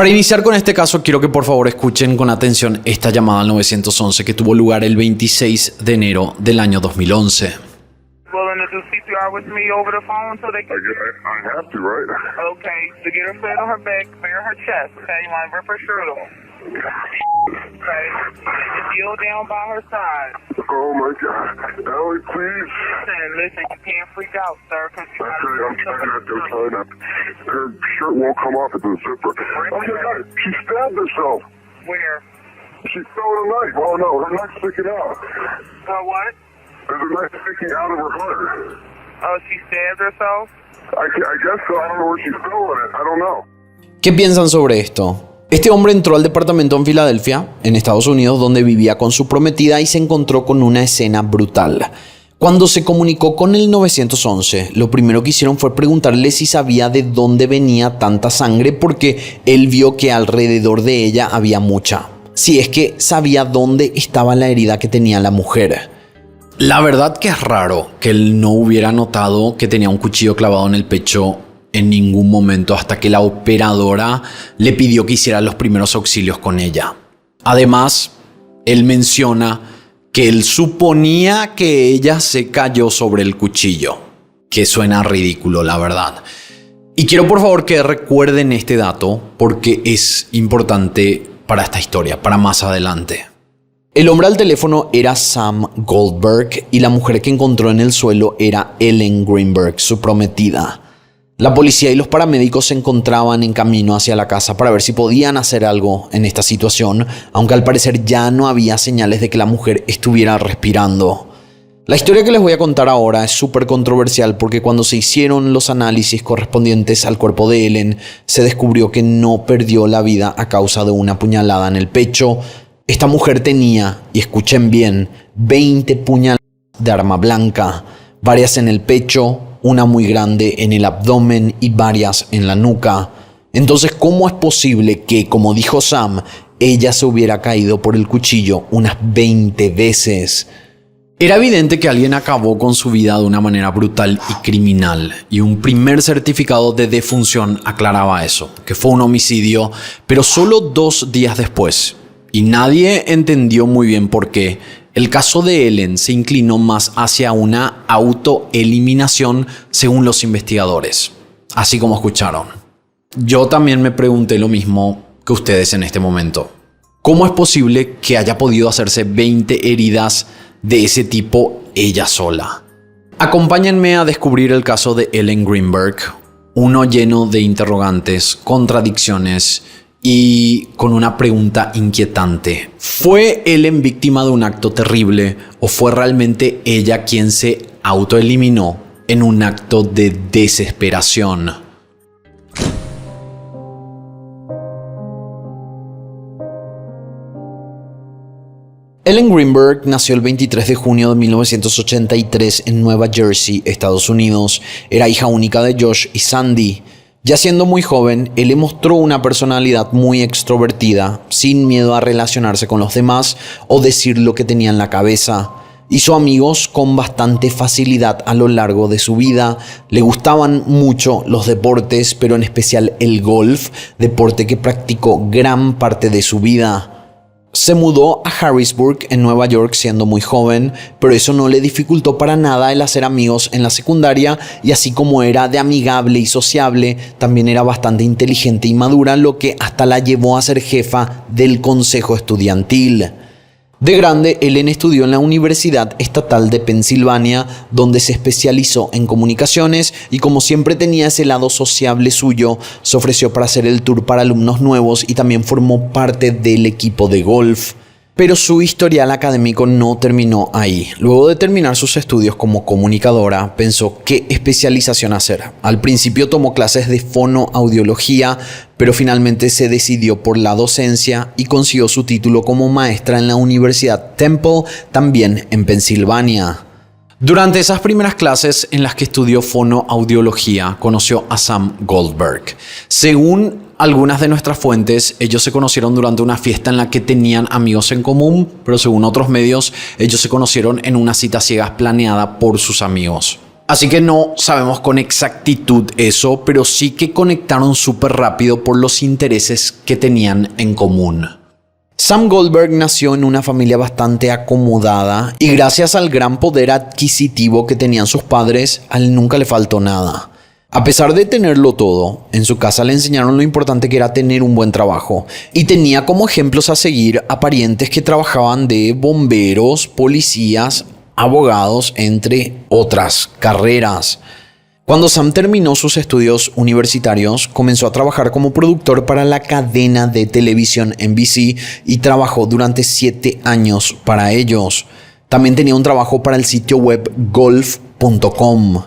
Para iniciar con este caso, quiero que por favor escuchen con atención esta llamada al 911 que tuvo lugar el 26 de enero del año 2011. Willing to do CPR with me over the phone so they can... I have to, right? Okay, to get her fed on her back, bare her chest, okay? You want to rip her shirt off. Okay, just kneel down by her side. Oh my God. Ellie, please. Listen, you can't freak out, sir, because you got Okay, I'm trying not to. Her shirt won't come off at the zipper. Oh my God, she stabbed herself. Where? She fell with a knife. Oh no, her knife's sticking out. What? There's a knife sticking out of her heart. Oh, she stabbed herself? I guess so. I don't know where she's going. I don't know. ¿Qué piensan sobre esto? Este hombre entró al departamento en Filadelfia, en Estados Unidos, donde vivía con su prometida y se encontró con una escena brutal. Cuando se comunicó con el 911, lo primero que hicieron fue preguntarle si sabía de dónde venía tanta sangre porque él vio que alrededor de ella había mucha. Si es que sabía dónde estaba la herida que tenía la mujer. La verdad que es raro que él no hubiera notado que tenía un cuchillo clavado en el pecho en ningún momento hasta que la operadora le pidió que hiciera los primeros auxilios con ella. Además, él menciona que él suponía que ella se cayó sobre el cuchillo, que suena ridículo, la verdad. Y quiero por favor que recuerden este dato porque es importante para esta historia, para más adelante. El hombre al teléfono era Sam Goldberg y la mujer que encontró en el suelo era Ellen Greenberg, su prometida. La policía y los paramédicos se encontraban en camino hacia la casa para ver si podían hacer algo en esta situación, aunque al parecer ya no había señales de que la mujer estuviera respirando. La historia que les voy a contar ahora es súper controversial porque cuando se hicieron los análisis correspondientes al cuerpo de Ellen, se descubrió que no perdió la vida a causa de una puñalada en el pecho. Esta mujer tenía, y escuchen bien, 20 puñaladas de arma blanca, varias en el pecho, una muy grande en el abdomen y varias en la nuca. Entonces, ¿cómo es posible que, como dijo Sam, ella se hubiera caído por el cuchillo unas 20 veces? Era evidente que alguien acabó con su vida de una manera brutal y criminal, y un primer certificado de defunción aclaraba eso, que fue un homicidio, pero solo 2 días después, y nadie entendió muy bien por qué, el caso de Ellen se inclinó más hacia una autoeliminación según los investigadores, así como escucharon. Yo también me pregunté lo mismo que ustedes en este momento. ¿Cómo es posible que haya podido hacerse 20 heridas de ese tipo ella sola? Acompáñenme a descubrir el caso de Ellen Greenberg, uno lleno de interrogantes, contradicciones y con una pregunta inquietante. ¿Fue Ellen víctima de un acto terrible o fue realmente ella quien se autoeliminó en un acto de desesperación? Ellen Greenberg nació el 23 de junio de 1983 en Nueva Jersey, Estados Unidos. Era hija única de Josh y Sandy. Ya siendo muy joven, él le mostró una personalidad muy extrovertida, sin miedo a relacionarse con los demás o decir lo que tenía en la cabeza. Hizo amigos con bastante facilidad a lo largo de su vida. Le gustaban mucho los deportes, pero en especial el golf, deporte que practicó gran parte de su vida. Se mudó a Harrisburg, en Nueva York, siendo muy joven, pero eso no le dificultó para nada el hacer amigos en la secundaria, y así como era de amigable y sociable, también era bastante inteligente y madura, lo que hasta la llevó a ser jefa del consejo estudiantil. De grande, Ellen estudió en la Universidad Estatal de Pensilvania, donde se especializó en comunicaciones y como siempre tenía ese lado sociable suyo, se ofreció para hacer el tour para alumnos nuevos y también formó parte del equipo de golf. Pero su historial académico no terminó ahí. Luego de terminar sus estudios como comunicadora, pensó qué especialización hacer. Al principio tomó clases de fonoaudiología, pero finalmente se decidió por la docencia y consiguió su título como maestra en la Universidad Temple, también en Pensilvania. Durante esas primeras clases en las que estudió fonoaudiología, conoció a Sam Goldberg. Según algunas de nuestras fuentes, ellos se conocieron durante una fiesta en la que tenían amigos en común, pero según otros medios, ellos se conocieron en una cita ciegas planeada por sus amigos. Así que no sabemos con exactitud eso, pero sí que conectaron súper rápido por los intereses que tenían en común. Sam Goldberg nació en una familia bastante acomodada y gracias al gran poder adquisitivo que tenían sus padres, a él nunca le faltó nada. A pesar de tenerlo todo, en su casa le enseñaron lo importante que era tener un buen trabajo y tenía como ejemplos a seguir a parientes que trabajaban de bomberos, policías, abogados, entre otras carreras. Cuando Sam terminó sus estudios universitarios, comenzó a trabajar como productor para la cadena de televisión NBC y trabajó durante 7 años para ellos. También tenía un trabajo para el sitio web golf.com.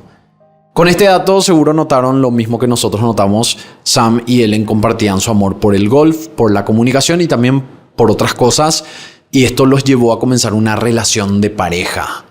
Con este dato seguro notaron lo mismo que nosotros notamos. Sam y Ellen compartían su amor por el golf, por la comunicación y también por otras cosas, y esto los llevó a comenzar una relación de pareja.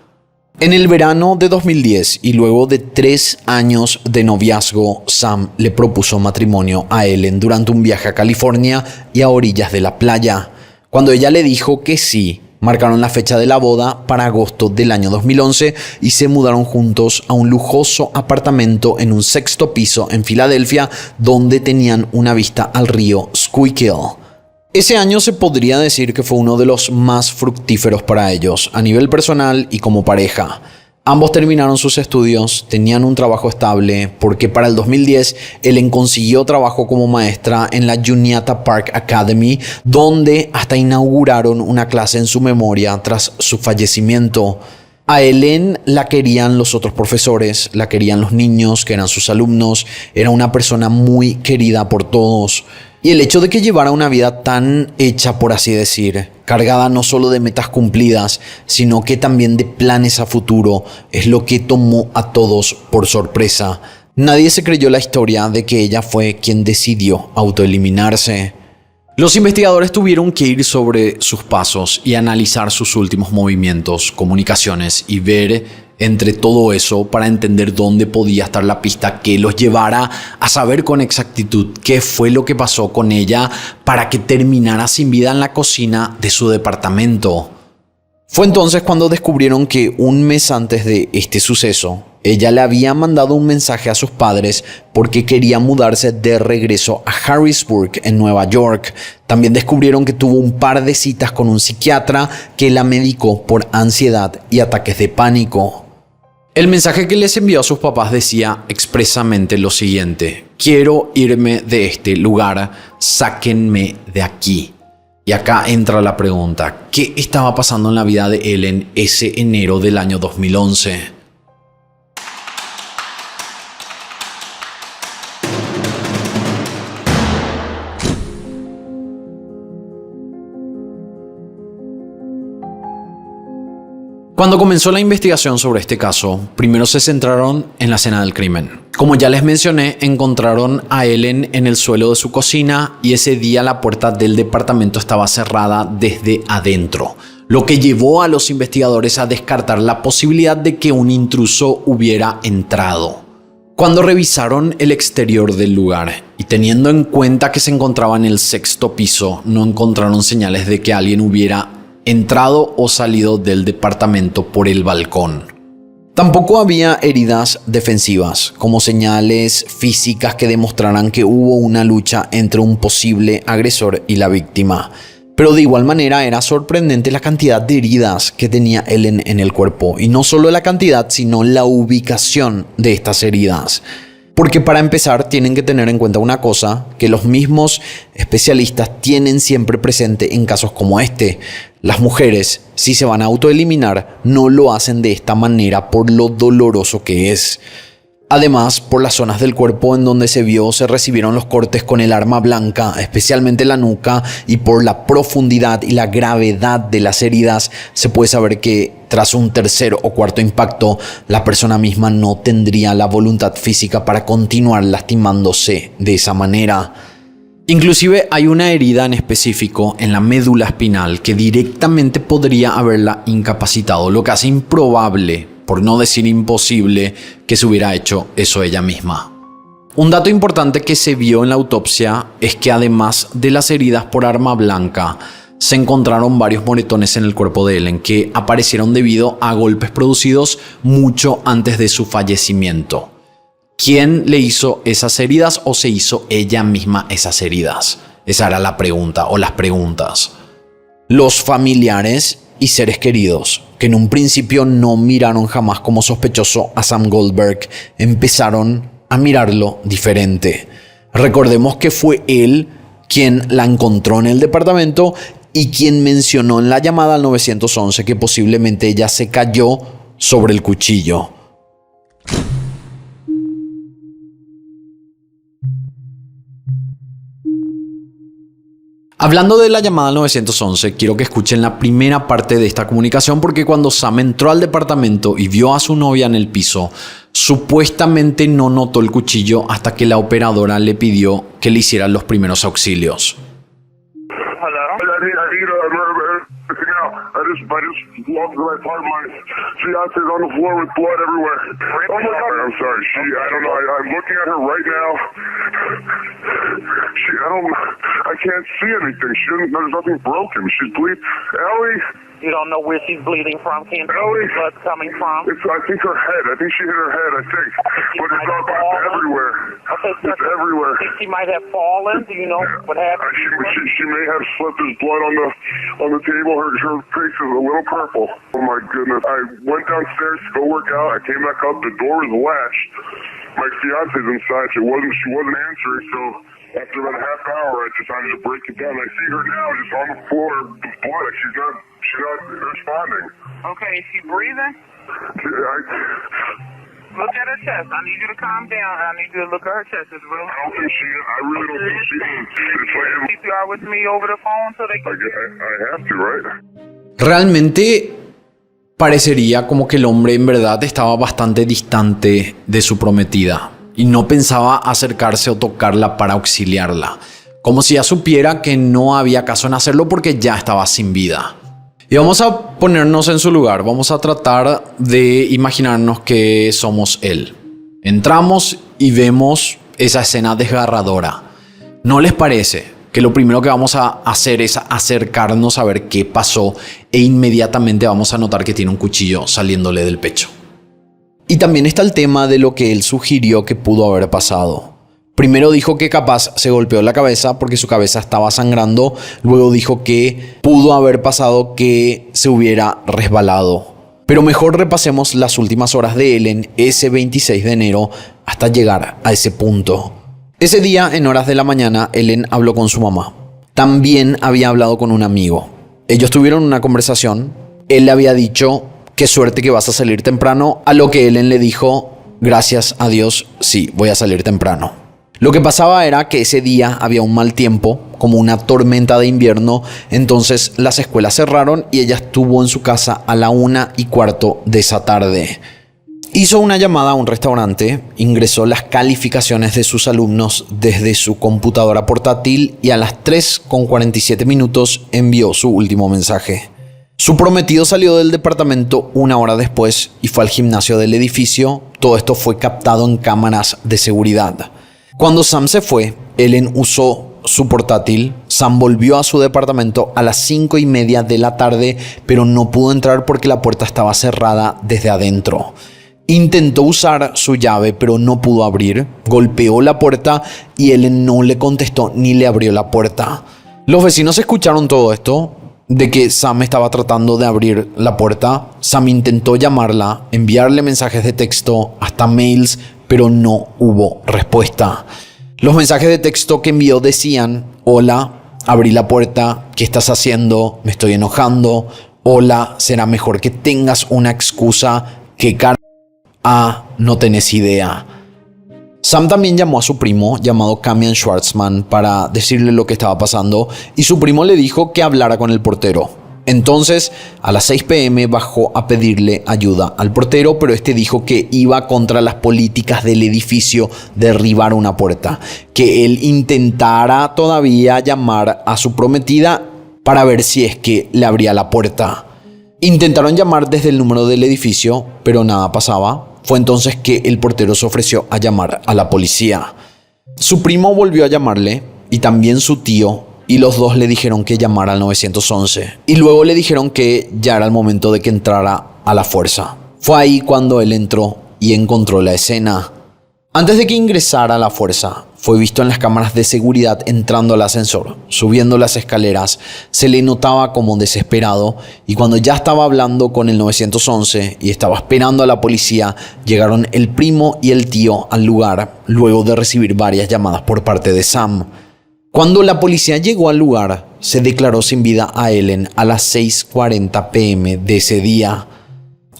En el verano de 2010 y luego de 3 años de noviazgo, Sam le propuso matrimonio a Ellen durante un viaje a California y a orillas de la playa. Cuando ella le dijo que sí, marcaron la fecha de la boda para agosto del año 2011 y se mudaron juntos a un lujoso apartamento en un 6º piso en Filadelfia, donde tenían una vista al río Schuylkill. Ese año se podría decir que fue uno de los más fructíferos para ellos, a nivel personal y como pareja. Ambos terminaron sus estudios, tenían un trabajo estable, porque para el 2010 Ellen consiguió trabajo como maestra en la Juniata Park Academy, donde hasta inauguraron una clase en su memoria tras su fallecimiento. A Ellen la querían los otros profesores, la querían los niños que eran sus alumnos, era una persona muy querida por todos. Y el hecho de que llevara una vida tan hecha, por así decir, cargada no solo de metas cumplidas, sino que también de planes a futuro, es lo que tomó a todos por sorpresa. Nadie se creyó la historia de que ella fue quien decidió autoeliminarse. Los investigadores tuvieron que ir sobre sus pasos y analizar sus últimos movimientos, comunicaciones y ver entre todo eso para entender dónde podía estar la pista que los llevara a saber con exactitud qué fue lo que pasó con ella para que terminara sin vida en la cocina de su departamento. Fue entonces cuando descubrieron que un mes antes de este suceso, ella le había mandado un mensaje a sus padres porque quería mudarse de regreso a Harrisburg, en Nueva York. También descubrieron que tuvo un par de citas con un psiquiatra que la medicó por ansiedad y ataques de pánico. El mensaje que les envió a sus papás decía expresamente lo siguiente: quiero irme de este lugar, sáquenme de aquí. Y acá entra la pregunta: ¿qué estaba pasando en la vida de Ellen ese enero del año 2011? Cuando comenzó la investigación sobre este caso, primero se centraron en la escena del crimen. Como ya les mencioné, encontraron a Ellen en el suelo de su cocina y ese día la puerta del departamento estaba cerrada desde adentro, lo que llevó a los investigadores a descartar la posibilidad de que un intruso hubiera entrado. Cuando revisaron el exterior del lugar y teniendo en cuenta que se encontraba en el 6º piso, no encontraron señales de que alguien hubiera entrado o salido del departamento por el balcón. Tampoco había heridas defensivas, como señales físicas que demostraran que hubo una lucha entre un posible agresor y la víctima. Pero de igual manera era sorprendente la cantidad de heridas que tenía Ellen en el cuerpo, y no solo la cantidad, sino la ubicación de estas heridas. Porque para empezar tienen que tener en cuenta una cosa que los mismos especialistas tienen siempre presente en casos como este. Las mujeres, si se van a autoeliminar, no lo hacen de esta manera por lo doloroso que es. Además, por las zonas del cuerpo en donde se recibieron los cortes con el arma blanca, especialmente la nuca, y por la profundidad y la gravedad de las heridas, se puede saber que tras un 3er o 4.º impacto, la persona misma no tendría la voluntad física para continuar lastimándose de esa manera. Inclusive hay una herida en específico en la médula espinal que directamente podría haberla incapacitado, lo que hace improbable, por no decir imposible, que se hubiera hecho eso ella misma. Un dato importante que se vio en la autopsia es que además de las heridas por arma blanca, se encontraron varios moretones en el cuerpo de Ellen que aparecieron debido a golpes producidos mucho antes de su fallecimiento. ¿Quién le hizo esas heridas o se hizo ella misma esas heridas? Esa era la pregunta o las preguntas. Los familiares y seres queridos, que en un principio no miraron jamás como sospechoso a Sam Goldberg, empezaron a mirarlo diferente. Recordemos que fue él quien la encontró en el departamento y quien mencionó en la llamada al 911 que posiblemente ella se cayó sobre el cuchillo. Hablando de la llamada al 911, quiero que escuchen la primera parte de esta comunicación porque cuando Sam entró al departamento y vio a su novia en el piso, supuestamente no notó el cuchillo hasta que la operadora le pidió que le hicieran los primeros auxilios. I just walked to my apartment. My fiance's on the floor with blood everywhere. Oh my God! I'm sorry. I don't know. I'm looking at her right now. I can't see anything. There's nothing broken. She's bleeding. Ellie. You don't know where she's bleeding from? Can't tell where the blood's coming from? I think her head. I think she hit her head, I think. But it's not everywhere. Okay, it's everywhere. Think she might have fallen? Do you know what happened? She may have slipped. There's blood on the table. Her face is a little purple. Oh my goodness. I went downstairs to go work out. I came back up. The door was latched. My fiance's inside. She wasn't answering, so after about a half hour, I decided to break it down. I see her now just on the floor with blood. She's not responding. Okay, is she breathing? Look at her chest. I need you to calm down. I need you to look at her chest. It's real. I don't think she is. I really don't think she is. It's like CPR with me over the phone so they can... I have to, right? Realmente parecería como que el hombre en verdad estaba bastante distante de su prometida y no pensaba acercarse o tocarla para auxiliarla, como si ya supiera que no había caso en hacerlo porque ya estaba sin vida. Y vamos a ponernos en su lugar, vamos a tratar de imaginarnos que somos él. Entramos y vemos esa escena desgarradora. ¿No les parece que lo primero que vamos a hacer es acercarnos a ver qué pasó e inmediatamente vamos a notar que tiene un cuchillo saliéndole del pecho? Y también está el tema de lo que él sugirió que pudo haber pasado. Primero dijo que capaz se golpeó la cabeza porque su cabeza estaba sangrando. Luego dijo que pudo haber pasado que se hubiera resbalado. Pero mejor repasemos las últimas horas de Ellen ese 26 de enero hasta llegar a ese punto. Ese día, en horas de la mañana, Ellen habló con su mamá. También había hablado con un amigo. Ellos tuvieron una conversación. Él le había dicho, qué suerte que vas a salir temprano, a lo que Ellen le dijo, gracias a Dios, sí, voy a salir temprano. Lo que pasaba era que ese día había un mal tiempo, como una tormenta de invierno, entonces las escuelas cerraron y ella estuvo en su casa a la 1:15 de esa tarde. Hizo una llamada a un restaurante, ingresó las calificaciones de sus alumnos desde su computadora portátil y a las 3:47 envió su último mensaje. Su prometido salió del departamento una hora después y fue al gimnasio del edificio. Todo esto fue captado en cámaras de seguridad. Cuando Sam se fue, Ellen usó su portátil. Sam volvió a su departamento a las 5:30 de la tarde, pero no pudo entrar porque la puerta estaba cerrada desde adentro. Intentó usar su llave, pero no pudo abrir. Golpeó la puerta y Ellen no le contestó ni le abrió la puerta. Los vecinos escucharon todo esto, de que Sam estaba tratando de abrir la puerta. Sam intentó llamarla, enviarle mensajes de texto, hasta mails, pero no hubo respuesta. Los mensajes de texto que envió decían, hola, abrí la puerta, ¿qué estás haciendo? Me estoy enojando. Hola, será mejor que tengas una excusa. ¿Qué cara? No tenés idea. Sam también llamó a su primo, llamado Camian Schwartzman, para decirle lo que estaba pasando y su primo le dijo que hablara con el portero. Entonces, a las 6 p.m. bajó a pedirle ayuda al portero, pero este dijo que iba contra las políticas del edificio derribar una puerta, que él intentara todavía llamar a su prometida para ver si es que le abría la puerta. Intentaron llamar desde el número del edificio, pero nada pasaba. Fue entonces que el portero se ofreció a llamar a la policía. Su primo volvió a llamarle y también su tío y los dos le dijeron que llamara al 911 y luego le dijeron que ya era el momento de que entrara a la fuerza. Fue ahí cuando él entró y encontró la escena. Antes de que ingresara a la fuerza, fue visto en las cámaras de seguridad entrando al ascensor, subiendo las escaleras. Se le notaba como desesperado y cuando ya estaba hablando con el 911 y estaba esperando a la policía, llegaron el primo y el tío al lugar luego de recibir varias llamadas por parte de Sam. Cuando la policía llegó al lugar, se declaró sin vida a Ellen a las 6:40 p.m. de ese día.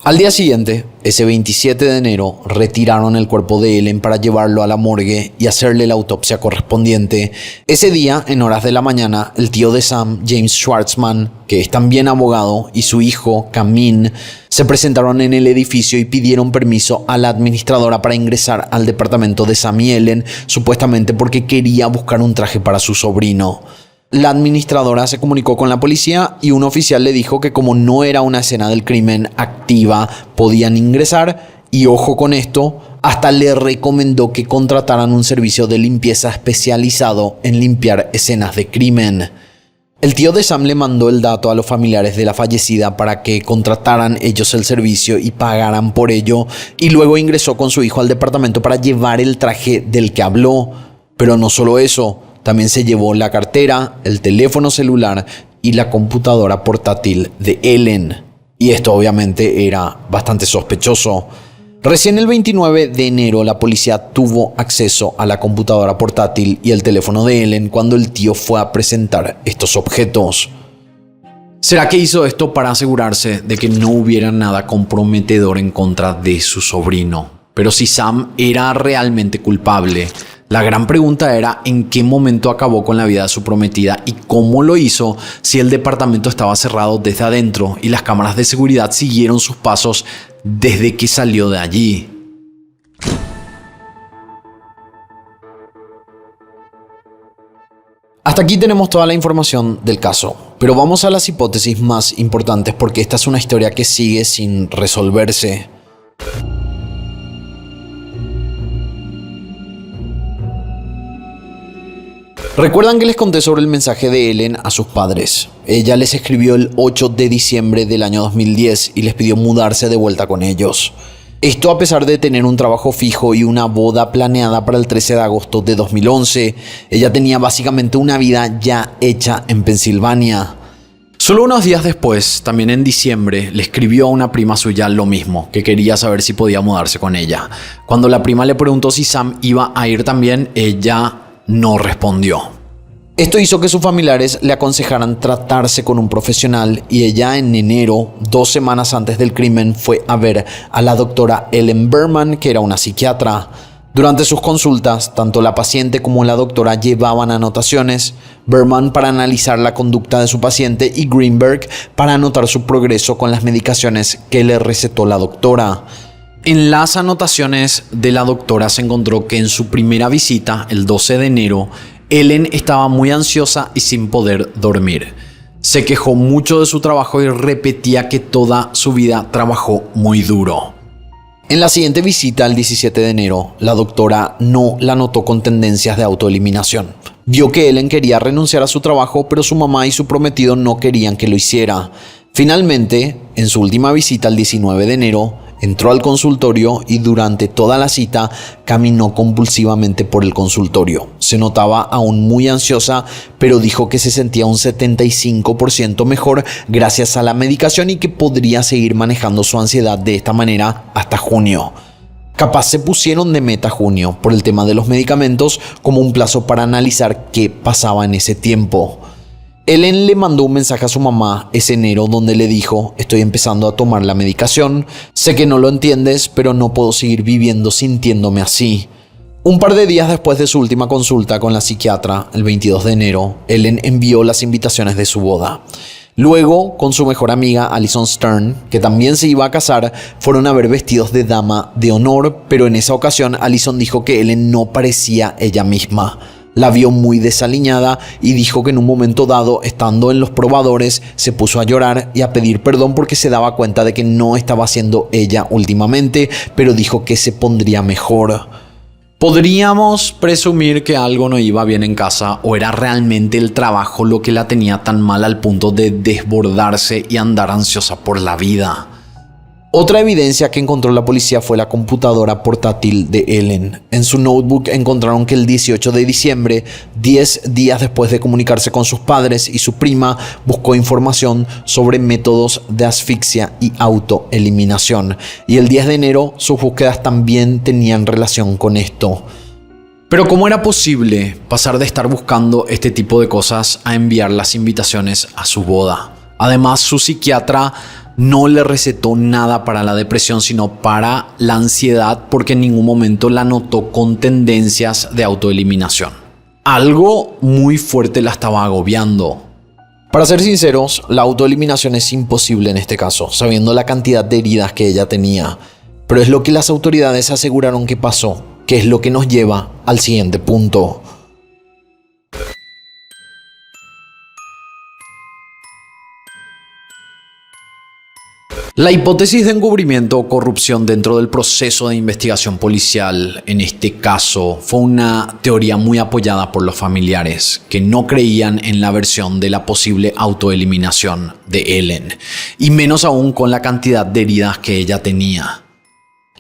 Al día siguiente, ese 27 de enero, retiraron el cuerpo de Ellen para llevarlo a la morgue y hacerle la autopsia correspondiente. Ese día, en horas de la mañana, el tío de Sam, James Schwartzman, que es también abogado, y su hijo, Kamin, se presentaron en el edificio y pidieron permiso a la administradora para ingresar al departamento de Sam y Ellen, supuestamente porque quería buscar un traje para su sobrino. La administradora se comunicó con la policía y un oficial le dijo que como no era una escena del crimen activa, podían ingresar y ojo con esto, hasta le recomendó que contrataran un servicio de limpieza especializado en limpiar escenas de crimen. El tío de Sam le mandó el dato a los familiares de la fallecida para que contrataran ellos el servicio y pagaran por ello y luego ingresó con su hijo al departamento para llevar el traje del que habló. Pero no solo eso, también se llevó la cartera, el teléfono celular y la computadora portátil de Ellen. Y esto obviamente era bastante sospechoso. Recién el 29 de enero la policía tuvo acceso a la computadora portátil y el teléfono de Ellen cuando el tío fue a presentar estos objetos. ¿Será que hizo esto para asegurarse de que no hubiera nada comprometedor en contra de su sobrino? Pero si Sam era realmente culpable, la gran pregunta era en qué momento acabó con la vida de su prometida y cómo lo hizo si el departamento estaba cerrado desde adentro y las cámaras de seguridad siguieron sus pasos desde que salió de allí. Hasta aquí tenemos toda la información del caso, pero vamos a las hipótesis más importantes porque esta es una historia que sigue sin resolverse. ¿Recuerdan que les conté sobre el mensaje de Ellen a sus padres? Ella les escribió el 8 de diciembre del año 2010 y les pidió mudarse de vuelta con ellos. Esto a pesar de tener un trabajo fijo y una boda planeada para el 13 de agosto de 2011. Ella tenía básicamente una vida ya hecha en Pensilvania. Solo unos días después, también en diciembre, le escribió a una prima suya lo mismo, que quería saber si podía mudarse con ella. Cuando la prima le preguntó si Sam iba a ir también, ella no respondió. Esto hizo que sus familiares le aconsejaran tratarse con un profesional y ella en enero, 2 semanas antes del crimen, fue a ver a la doctora Ellen Berman, que era una psiquiatra. Durante sus consultas, tanto la paciente como la doctora llevaban anotaciones, Berman para analizar la conducta de su paciente y Greenberg para anotar su progreso con las medicaciones que le recetó la doctora. En las anotaciones de la doctora se encontró que en su primera visita, el 12 de enero, Ellen estaba muy ansiosa y sin poder dormir. Se quejó mucho de su trabajo y repetía que toda su vida trabajó muy duro. En la siguiente visita, el 17 de enero, la doctora no la notó con tendencias de autoeliminación. Vio que Ellen quería renunciar a su trabajo, pero su mamá y su prometido no querían que lo hiciera. Finalmente, en su última visita, el 19 de enero, entró al consultorio y durante toda la cita caminó compulsivamente por el consultorio. Se notaba aún muy ansiosa, pero dijo que se sentía un 75% mejor gracias a la medicación y que podría seguir manejando su ansiedad de esta manera hasta junio. Capaz se pusieron de meta junio por el tema de los medicamentos como un plazo para analizar qué pasaba en ese tiempo. Ellen le mandó un mensaje a su mamá ese enero donde le dijo: estoy empezando a tomar la medicación, sé que no lo entiendes, pero no puedo seguir viviendo sintiéndome así. Un par de días después de su última consulta con la psiquiatra, el 22 de enero, Ellen envió las invitaciones de su boda. Luego, con su mejor amiga Alison Stern, que también se iba a casar, fueron a ver vestidos de dama de honor, pero en esa ocasión Alison dijo que Ellen no parecía ella misma. La vio muy desaliñada y dijo que en un momento dado, estando en los probadores, se puso a llorar y a pedir perdón porque se daba cuenta de que no estaba siendo ella últimamente, pero dijo que se pondría mejor. Podríamos presumir que algo no iba bien en casa o era realmente el trabajo lo que la tenía tan mal al punto de desbordarse y andar ansiosa por la vida. Otra evidencia que encontró la policía fue la computadora portátil de Ellen. En su notebook encontraron que el 18 de diciembre, 10 días después de comunicarse con sus padres y su prima, buscó información sobre métodos de asfixia y autoeliminación. Y el 10 de enero sus búsquedas también tenían relación con esto. Pero ¿cómo era posible pasar de estar buscando este tipo de cosas a enviar las invitaciones a su boda? Además, su psiquiatra no le recetó nada para la depresión, sino para la ansiedad, porque en ningún momento la notó con tendencias de autoeliminación. Algo muy fuerte la estaba agobiando. Para ser sinceros, la autoeliminación es imposible en este caso, sabiendo la cantidad de heridas que ella tenía. Pero es lo que las autoridades aseguraron que pasó, que es lo que nos lleva al siguiente punto. La hipótesis de encubrimiento o corrupción dentro del proceso de investigación policial, en este caso, fue una teoría muy apoyada por los familiares, que no creían en la versión de la posible autoeliminación de Ellen, y menos aún con la cantidad de heridas que ella tenía.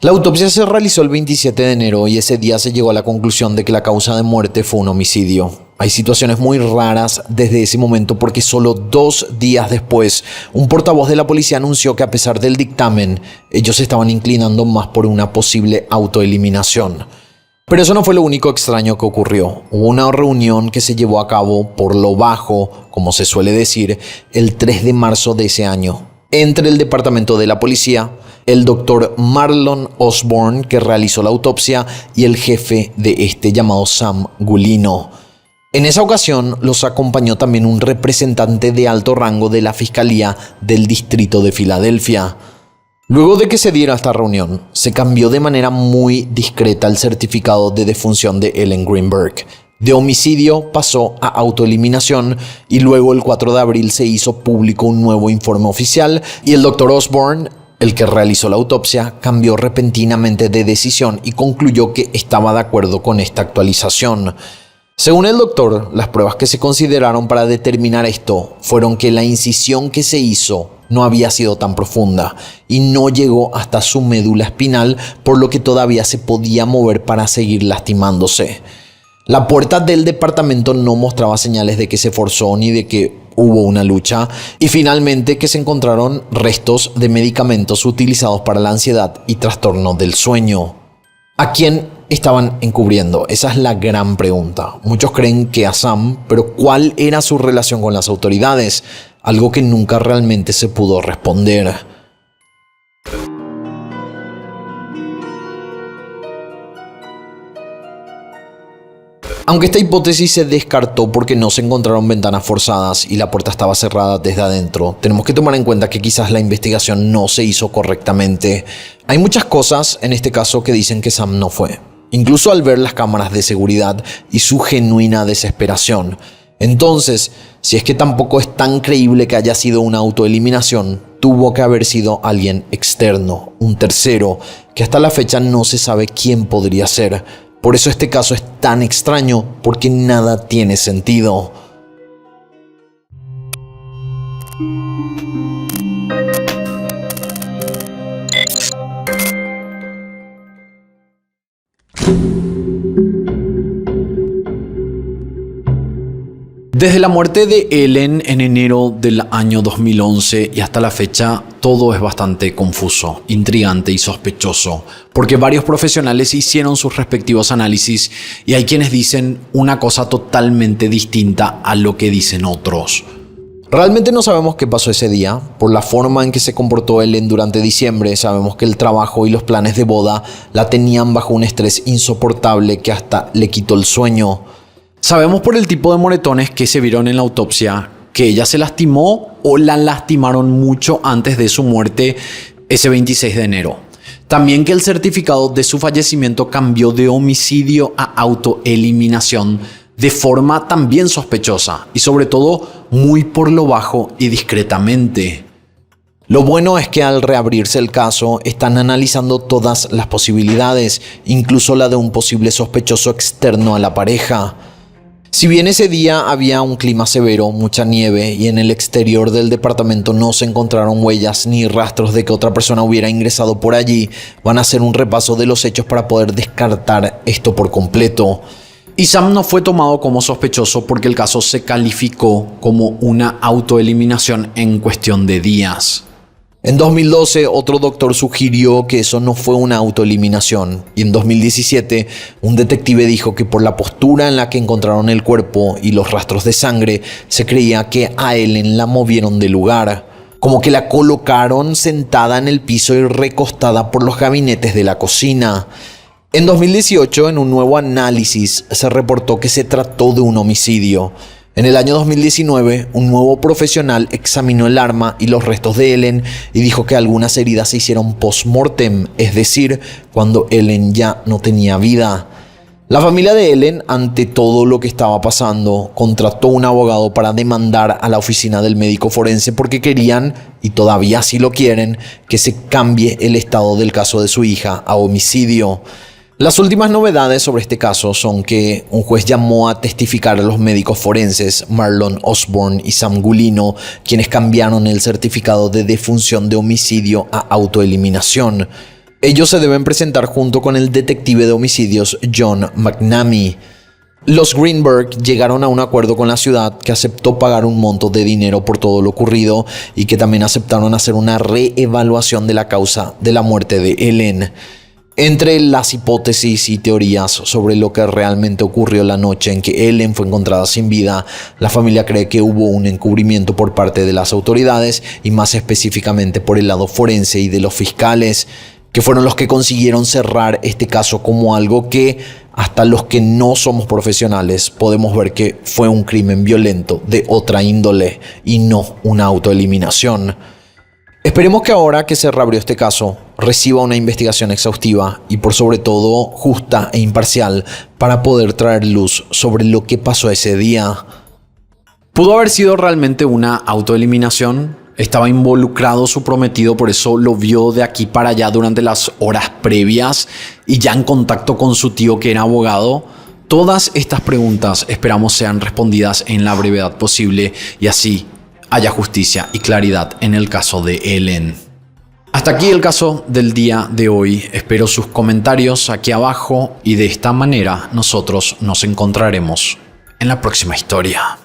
La autopsia se realizó el 27 de enero y ese día se llegó a la conclusión de que la causa de muerte fue un homicidio. Hay situaciones muy raras desde ese momento porque solo 2 días después, un portavoz de la policía anunció que a pesar del dictamen, ellos se estaban inclinando más por una posible autoeliminación. Pero eso no fue lo único extraño que ocurrió. Hubo una reunión que se llevó a cabo por lo bajo, como se suele decir, el 3 de marzo de ese año, entre el departamento de la policía, el doctor Marlon Osborne, que realizó la autopsia, y el jefe de este llamado Sam Gulino. En esa ocasión los acompañó también un representante de alto rango de la Fiscalía del Distrito de Filadelfia. Luego de que se diera esta reunión, se cambió de manera muy discreta el certificado de defunción de Ellen Greenberg. De homicidio pasó a autoeliminación y luego el 4 de abril se hizo público un nuevo informe oficial y el doctor Osborne, el que realizó la autopsia, cambió repentinamente de decisión y concluyó que estaba de acuerdo con esta actualización. Según el doctor, las pruebas que se consideraron para determinar esto fueron que la incisión que se hizo no había sido tan profunda y no llegó hasta su médula espinal, por lo que todavía se podía mover para seguir lastimándose. La puerta del departamento no mostraba señales de que se forzó ni de que hubo una lucha, y finalmente que se encontraron restos de medicamentos utilizados para la ansiedad y trastorno del sueño. ¿A quién estaban encubriendo? Esa es la gran pregunta. Muchos creen que a Sam, pero ¿cuál era su relación con las autoridades? Algo que nunca realmente se pudo responder. Aunque esta hipótesis se descartó porque no se encontraron ventanas forzadas y la puerta estaba cerrada desde adentro, tenemos que tomar en cuenta que quizás la investigación no se hizo correctamente. Hay muchas cosas en este caso que dicen que Sam no fue, incluso al ver las cámaras de seguridad y su genuina desesperación. Entonces, si es que tampoco es tan creíble que haya sido una autoeliminación, tuvo que haber sido alguien externo, un tercero, que hasta la fecha no se sabe quién podría ser. Por eso este caso es tan extraño, porque nada tiene sentido. Desde la muerte de Ellen en enero del año 2011 y hasta la fecha, todo es bastante confuso, intrigante y sospechoso, porque varios profesionales hicieron sus respectivos análisis y hay quienes dicen una cosa totalmente distinta a lo que dicen otros. Realmente no sabemos qué pasó ese día. Por la forma en que se comportó Ellen durante diciembre, sabemos que el trabajo y los planes de boda la tenían bajo un estrés insoportable que hasta le quitó el sueño. Sabemos por el tipo de moretones que se vieron en la autopsia que ella se lastimó o la lastimaron mucho antes de su muerte ese 26 de enero. También que el certificado de su fallecimiento cambió de homicidio a autoeliminación de forma también sospechosa y sobre todo muy por lo bajo y discretamente. Lo bueno es que al reabrirse el caso están analizando todas las posibilidades, incluso la de un posible sospechoso externo a la pareja. Si bien ese día había un clima severo, mucha nieve y en el exterior del departamento no se encontraron huellas ni rastros de que otra persona hubiera ingresado por allí, van a hacer un repaso de los hechos para poder descartar esto por completo. Y Sam no fue tomado como sospechoso porque el caso se calificó como una autoeliminación en cuestión de días. En 2012, otro doctor sugirió que eso no fue una autoeliminación, y en 2017, un detective dijo que por la postura en la que encontraron el cuerpo y los rastros de sangre, se creía que a Ellen la movieron del lugar, como que la colocaron sentada en el piso y recostada por los gabinetes de la cocina. En 2018, en un nuevo análisis, se reportó que se trató de un homicidio. En el año 2019, un nuevo profesional examinó el arma y los restos de Ellen y dijo que algunas heridas se hicieron post-mortem, es decir, cuando Ellen ya no tenía vida. La familia de Ellen, ante todo lo que estaba pasando, contrató un abogado para demandar a la oficina del médico forense porque querían, y todavía así lo quieren, que se cambie el estado del caso de su hija a homicidio. Las últimas novedades sobre este caso son que un juez llamó a testificar a los médicos forenses Marlon Osborne y Sam Gulino, quienes cambiaron el certificado de defunción de homicidio a autoeliminación. Ellos se deben presentar junto con el detective de homicidios John McNamee. Los Greenberg llegaron a un acuerdo con la ciudad que aceptó pagar un monto de dinero por todo lo ocurrido y que también aceptaron hacer una reevaluación de la causa de la muerte de Ellen. Entre las hipótesis y teorías sobre lo que realmente ocurrió la noche en que Ellen fue encontrada sin vida, la familia cree que hubo un encubrimiento por parte de las autoridades y más específicamente por el lado forense y de los fiscales, que fueron los que consiguieron cerrar este caso como algo que hasta los que no somos profesionales podemos ver que fue un crimen violento de otra índole y no una autoeliminación. Esperemos que ahora que se reabrió este caso, reciba una investigación exhaustiva y por sobre todo justa e imparcial para poder traer luz sobre lo que pasó ese día. ¿Pudo haber sido realmente una autoeliminación? ¿Estaba involucrado su prometido, por eso lo vio de aquí para allá durante las horas previas y ya en contacto con su tío que era abogado? Todas estas preguntas esperamos sean respondidas en la brevedad posible y así haya justicia y claridad en el caso de Ellen. Hasta aquí el caso del día de hoy. Espero sus comentarios aquí abajo y de esta manera nosotros nos encontraremos en la próxima historia.